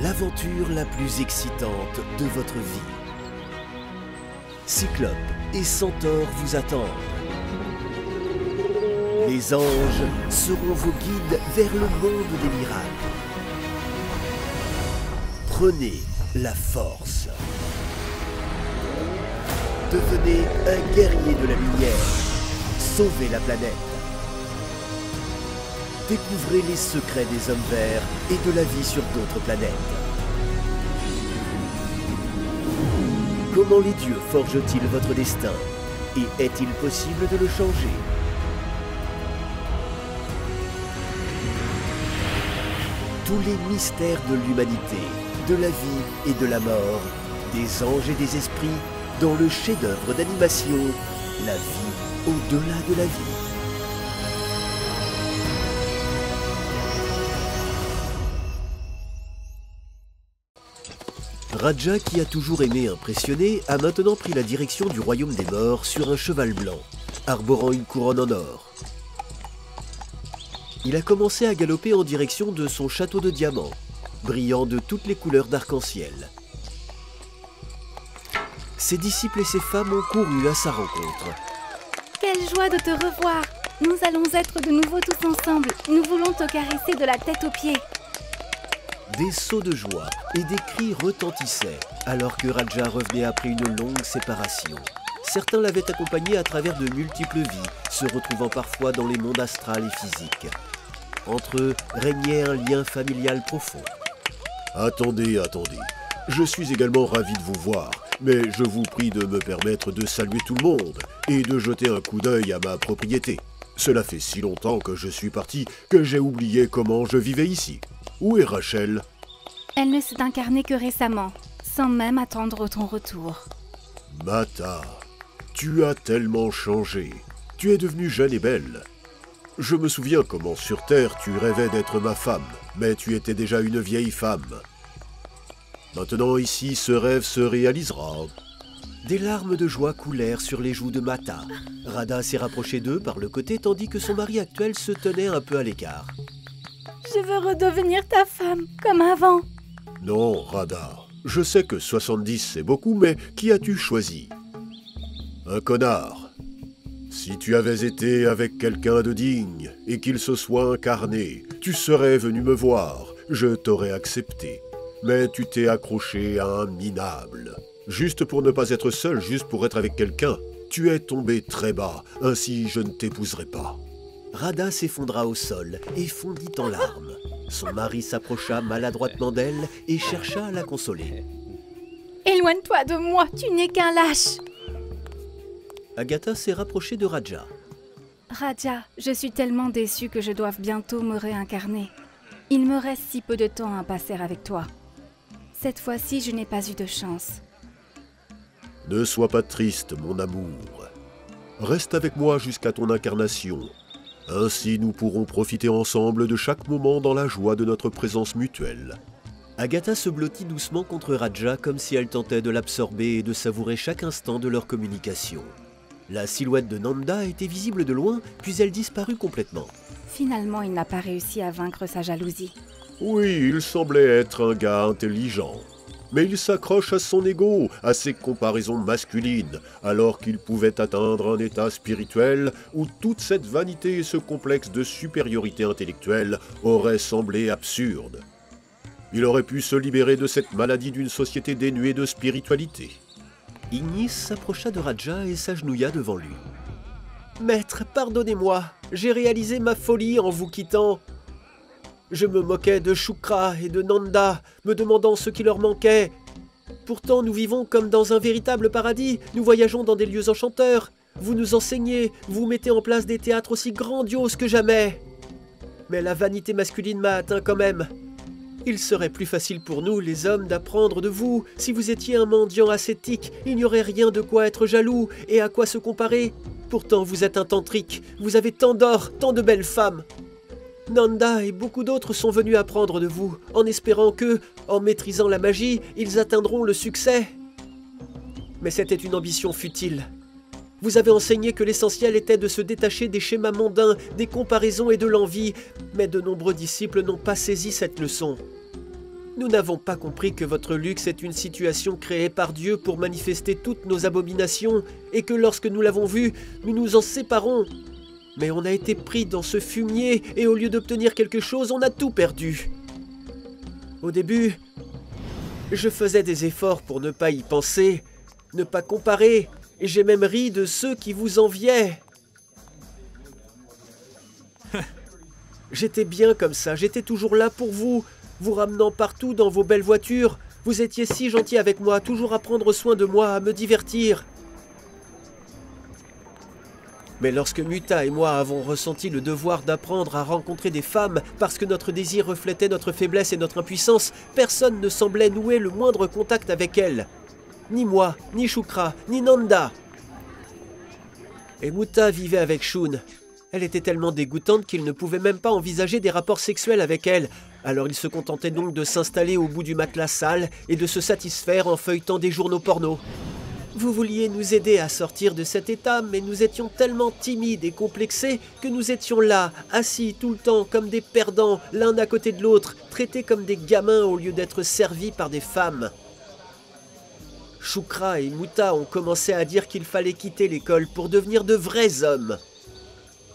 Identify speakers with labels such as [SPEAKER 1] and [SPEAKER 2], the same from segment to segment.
[SPEAKER 1] l'aventure la plus excitante de votre vie. Cyclope et Centaure vous attendent. Les anges seront vos guides vers le monde des miracles. Prenez la force. Devenez un guerrier de la lumière. Sauvez la planète. Découvrez les secrets des hommes verts et de la vie sur d'autres planètes. Comment les dieux forgent-ils votre destin? Et est-il possible de le changer? Tous les mystères de l'humanité, de la vie et de la mort, des anges et des esprits, dans le chef-d'œuvre d'animation, La vie au-delà de la vie. Raja, qui a toujours aimé impressionner, a maintenant pris la direction du royaume des morts sur un cheval blanc, arborant une couronne en or. Il a commencé à galoper en direction de son château de diamants, brillant de toutes les couleurs d'arc-en-ciel. Ses disciples et ses femmes ont couru à sa rencontre.
[SPEAKER 2] Quelle joie de te revoir! Nous allons être de nouveau tous ensemble. Nous voulons te caresser de la tête aux pieds.
[SPEAKER 1] Des sauts de joie et des cris retentissaient alors que Raja revenait après une longue séparation. Certains l'avaient accompagné à travers de multiples vies, se retrouvant parfois dans les mondes astral et physiques. Entre eux régnait un lien familial profond.
[SPEAKER 3] Attendez. Je suis également ravi de vous voir, mais je vous prie de me permettre de saluer tout le monde et de jeter un coup d'œil à ma propriété. Cela fait si longtemps que je suis parti que j'ai oublié comment je vivais ici. Où est Rachel?
[SPEAKER 2] Elle ne s'est incarnée que récemment, sans même attendre ton retour.
[SPEAKER 3] Mata, tu as tellement changé. Tu es devenue jeune et belle. Je me souviens comment sur Terre tu rêvais d'être ma femme, mais tu étais déjà une vieille femme. Maintenant ici, ce rêve se réalisera.
[SPEAKER 1] Des larmes de joie coulèrent sur les joues de Mata. Radha s'est rapprochée d'eux par le côté tandis que son mari actuel se tenait un peu à l'écart.
[SPEAKER 2] Je veux redevenir ta femme, comme avant.
[SPEAKER 3] Non, Radha. Je sais que 70 c'est beaucoup, mais qui as-tu choisi? Un connard. Si tu avais été avec quelqu'un de digne et qu'il se soit incarné, tu serais venu me voir, je t'aurais accepté. Mais tu t'es accroché à un minable. Juste pour ne pas être seul, juste pour être avec quelqu'un. Tu es tombé très bas, ainsi je ne t'épouserai pas.
[SPEAKER 1] Radha s'effondra au sol et fondit en larmes. Son mari s'approcha maladroitement d'elle et chercha à la consoler.
[SPEAKER 2] Éloigne-toi de moi, tu n'es qu'un lâche.
[SPEAKER 1] Agatha s'est rapprochée de Raja.
[SPEAKER 2] Raja, je suis tellement déçue que je doive bientôt me réincarner. Il me reste si peu de temps à passer avec toi. Cette fois-ci, je n'ai pas eu de chance.
[SPEAKER 3] Ne sois pas triste, mon amour. Reste avec moi jusqu'à ton incarnation. Ainsi, nous pourrons profiter ensemble de chaque moment dans la joie de notre présence mutuelle.
[SPEAKER 1] Agatha se blottit doucement contre Raja comme si elle tentait de l'absorber et de savourer chaque instant de leur communication. La silhouette de Nanda était visible de loin, puis elle disparut complètement.
[SPEAKER 2] Finalement, il n'a pas réussi à vaincre sa jalousie.
[SPEAKER 3] Oui, il semblait être un gars intelligent. Mais il s'accroche à son ego, à ses comparaisons masculines, alors qu'il pouvait atteindre un état spirituel où toute cette vanité et ce complexe de supériorité intellectuelle auraient semblé absurdes. Il aurait pu se libérer de cette maladie d'une société dénuée de spiritualité.
[SPEAKER 1] Ignis s'approcha de Raja et s'agenouilla devant lui. « Maître, pardonnez-moi, j'ai réalisé ma folie en vous quittant. Je me moquais de Shukra et de Nanda, me demandant ce qui leur manquait. Pourtant, nous vivons comme dans un véritable paradis, nous voyageons dans des lieux enchanteurs. Vous nous enseignez, vous mettez en place des théâtres aussi grandioses que jamais. Mais la vanité masculine m'a atteint quand même. Il serait plus facile pour nous, les hommes, d'apprendre de vous. Si vous étiez un mendiant ascétique, il n'y aurait rien de quoi être jaloux et à quoi se comparer. Pourtant, vous êtes un tantrique, vous avez tant d'or, tant de belles femmes. Nanda et beaucoup d'autres sont venus apprendre de vous, en espérant que, en maîtrisant la magie, ils atteindront le succès. Mais c'était une ambition futile. Vous avez enseigné que l'essentiel était de se détacher des schémas mondains, des comparaisons et de l'envie, mais de nombreux disciples n'ont pas saisi cette leçon. Nous n'avons pas compris que votre luxe est une situation créée par Dieu pour manifester toutes nos abominations et que lorsque nous l'avons vu, nous nous en séparons. Mais on a été pris dans ce fumier et au lieu d'obtenir quelque chose, on a tout perdu. Au début, je faisais des efforts pour ne pas y penser, ne pas comparer, et j'ai même ri de ceux qui vous enviaient. J'étais bien comme ça, j'étais toujours là pour vous, vous ramenant partout dans vos belles voitures. Vous étiez si gentil avec moi, toujours à prendre soin de moi, à me divertir. Mais lorsque Muta et moi avons ressenti le devoir d'apprendre à rencontrer des femmes parce que notre désir reflétait notre faiblesse et notre impuissance, personne ne semblait nouer le moindre contact avec elles. Ni moi, ni Shukra, ni Nanda. Et Muta vivait avec Shun. Elle était tellement dégoûtante qu'il ne pouvait même pas envisager des rapports sexuels avec elle. Alors il se contentait donc de s'installer au bout du matelas sale et de se satisfaire en feuilletant des journaux porno. Vous vouliez nous aider à sortir de cet état, mais nous étions tellement timides et complexés que nous étions là, assis tout le temps comme des perdants, l'un à côté de l'autre, traités comme des gamins au lieu d'être servis par des femmes. Shukra et Muta ont commencé à dire qu'il fallait quitter l'école pour devenir de vrais hommes.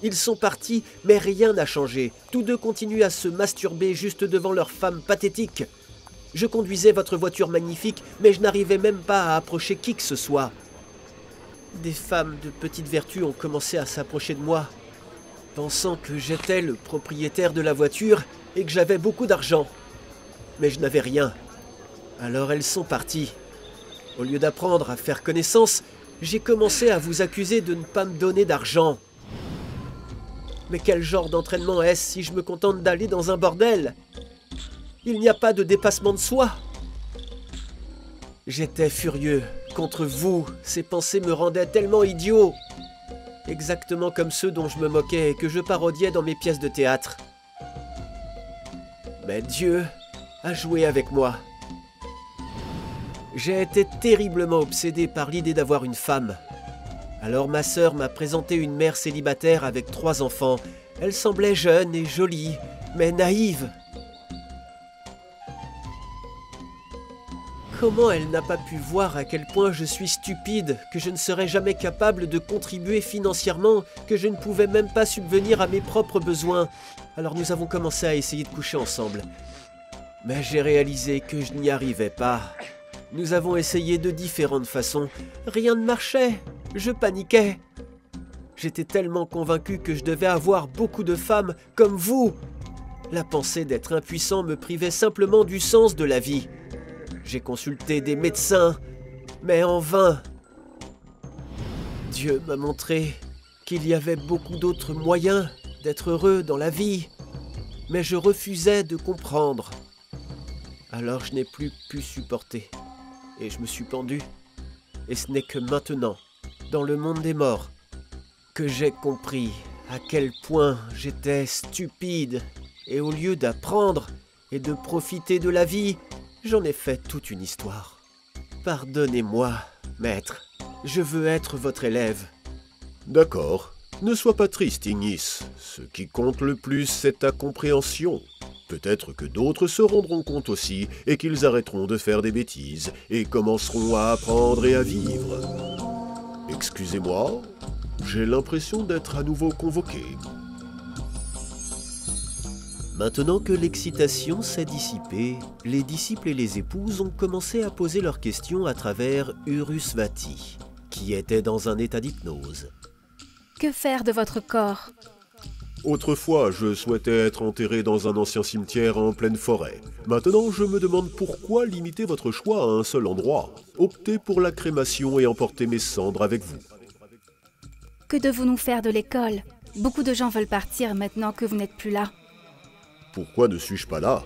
[SPEAKER 1] Ils sont partis, mais rien n'a changé. Tous deux continuent à se masturber juste devant leurs femmes pathétiques. Je conduisais votre voiture magnifique, mais je n'arrivais même pas à approcher qui que ce soit. Des femmes de petite vertu ont commencé à s'approcher de moi, pensant que j'étais le propriétaire de la voiture et que j'avais beaucoup d'argent. Mais je n'avais rien. Alors elles sont parties. Au lieu d'apprendre à faire connaissance, j'ai commencé à vous accuser de ne pas me donner d'argent. Mais quel genre d'entraînement est-ce si je me contente d'aller dans un bordel ? Il n'y a pas de dépassement de soi. J'étais furieux contre vous. Ces pensées me rendaient tellement idiot. Exactement comme ceux dont je me moquais et que je parodiais dans mes pièces de théâtre. Mais Dieu a joué avec moi. J'ai été terriblement obsédé par l'idée d'avoir une femme. Alors ma sœur m'a présenté une mère célibataire avec 3 enfants. Elle semblait jeune et jolie, mais naïve. Comment elle n'a pas pu voir à quel point je suis stupide, que je ne serais jamais capable de contribuer financièrement, que je ne pouvais même pas subvenir à mes propres besoins. Alors nous avons commencé à essayer de coucher ensemble. Mais j'ai réalisé que je n'y arrivais pas. Nous avons essayé de différentes façons. Rien ne marchait. Je paniquais. J'étais tellement convaincu que je devais avoir beaucoup de femmes comme vous. La pensée d'être impuissant me privait simplement du sens de la vie. J'ai consulté des médecins, mais en vain. Dieu m'a montré qu'il y avait beaucoup d'autres moyens d'être heureux dans la vie, mais je refusais de comprendre. Alors je n'ai plus pu supporter, et je me suis pendu. Et ce n'est que maintenant, dans le monde des morts, que j'ai compris à quel point j'étais stupide, et au lieu d'apprendre et de profiter de la vie, j'en ai fait toute une histoire. Pardonnez-moi, maître. Je veux être votre élève.
[SPEAKER 3] D'accord. Ne sois pas triste, Ignis. Ce qui compte le plus, c'est ta compréhension. Peut-être que d'autres se rendront compte aussi et qu'ils arrêteront de faire des bêtises et commenceront à apprendre et à vivre. Excusez-moi, j'ai l'impression d'être à nouveau convoqué.
[SPEAKER 1] Maintenant que l'excitation s'est dissipée, les disciples et les épouses ont commencé à poser leurs questions à travers Urusvati, qui était dans un état d'hypnose.
[SPEAKER 2] Que faire de votre corps ?
[SPEAKER 3] Autrefois, je souhaitais être enterré dans un ancien cimetière en pleine forêt. Maintenant, je me demande pourquoi limiter votre choix à un seul endroit. Optez pour la crémation et emportez mes cendres avec vous.
[SPEAKER 2] Que devons-nous faire de l'école ? Beaucoup de gens veulent partir maintenant que vous n'êtes plus là.
[SPEAKER 3] Pourquoi ne suis-je pas là?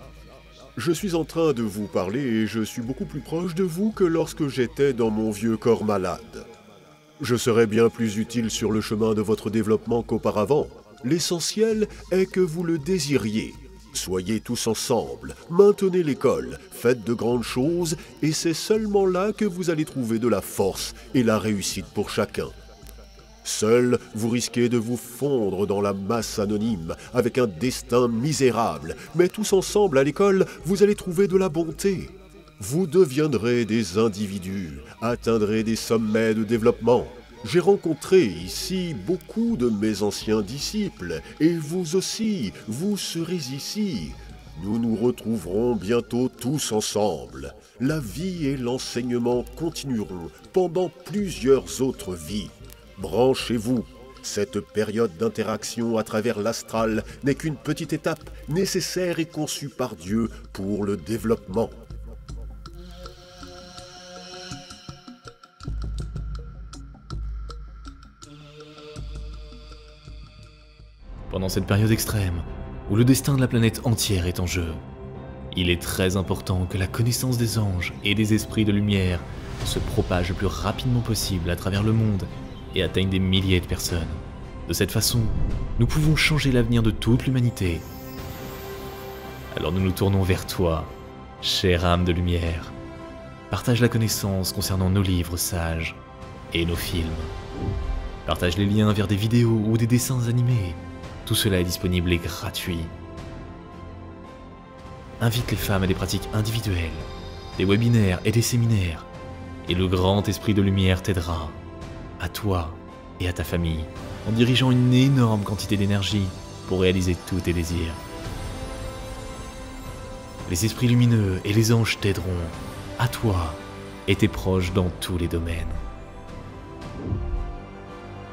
[SPEAKER 3] Je suis en train de vous parler et je suis beaucoup plus proche de vous que lorsque j'étais dans mon vieux corps malade. Je serai bien plus utile sur le chemin de votre développement qu'auparavant. L'essentiel est que vous le désiriez. Soyez tous ensemble, maintenez l'école, faites de grandes choses et c'est seulement là que vous allez trouver de la force et la réussite pour chacun. Seul, vous risquez de vous fondre dans la masse anonyme, avec un destin misérable. Mais tous ensemble à l'école, vous allez trouver de la bonté. Vous deviendrez des individus, atteindrez des sommets de développement. J'ai rencontré ici beaucoup de mes anciens disciples, et vous aussi, vous serez ici. Nous nous retrouverons bientôt tous ensemble. La vie et l'enseignement continueront pendant plusieurs autres vies. Branchez-vous. Cette période d'interaction à travers l'astral n'est qu'une petite étape nécessaire et conçue par Dieu pour le développement.
[SPEAKER 4] Pendant cette période extrême, où le destin de la planète entière est en jeu, il est très important que la connaissance des anges et des esprits de lumière se propage le plus rapidement possible à travers le monde et atteigne des milliers de personnes. De cette façon, nous pouvons changer l'avenir de toute l'humanité. Alors nous nous tournons vers toi, chère âme de lumière. Partage la connaissance concernant nos livres sages et nos films. Partage les liens vers des vidéos ou des dessins animés. Tout cela est disponible et gratuit. Invite les femmes à des pratiques individuelles, des webinaires et des séminaires, et le grand esprit de lumière t'aidera, à toi et à ta famille, en dirigeant une énorme quantité d'énergie pour réaliser tous tes désirs. Les esprits lumineux et les anges t'aideront, à toi et tes proches dans tous les domaines.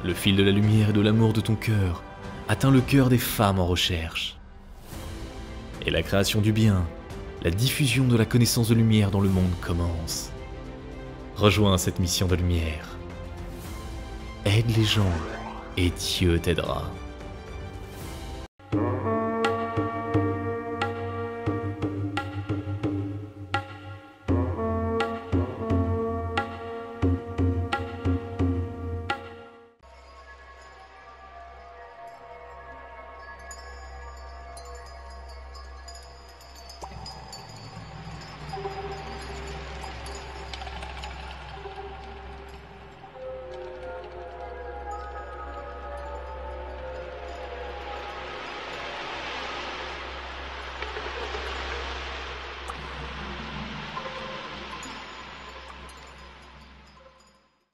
[SPEAKER 4] Le fil de la lumière et de l'amour de ton cœur atteint le cœur des femmes en recherche. Et la création du bien, la diffusion de la connaissance de lumière dans le monde commence. Rejoins cette mission de lumière. Aide les gens et Dieu t'aidera.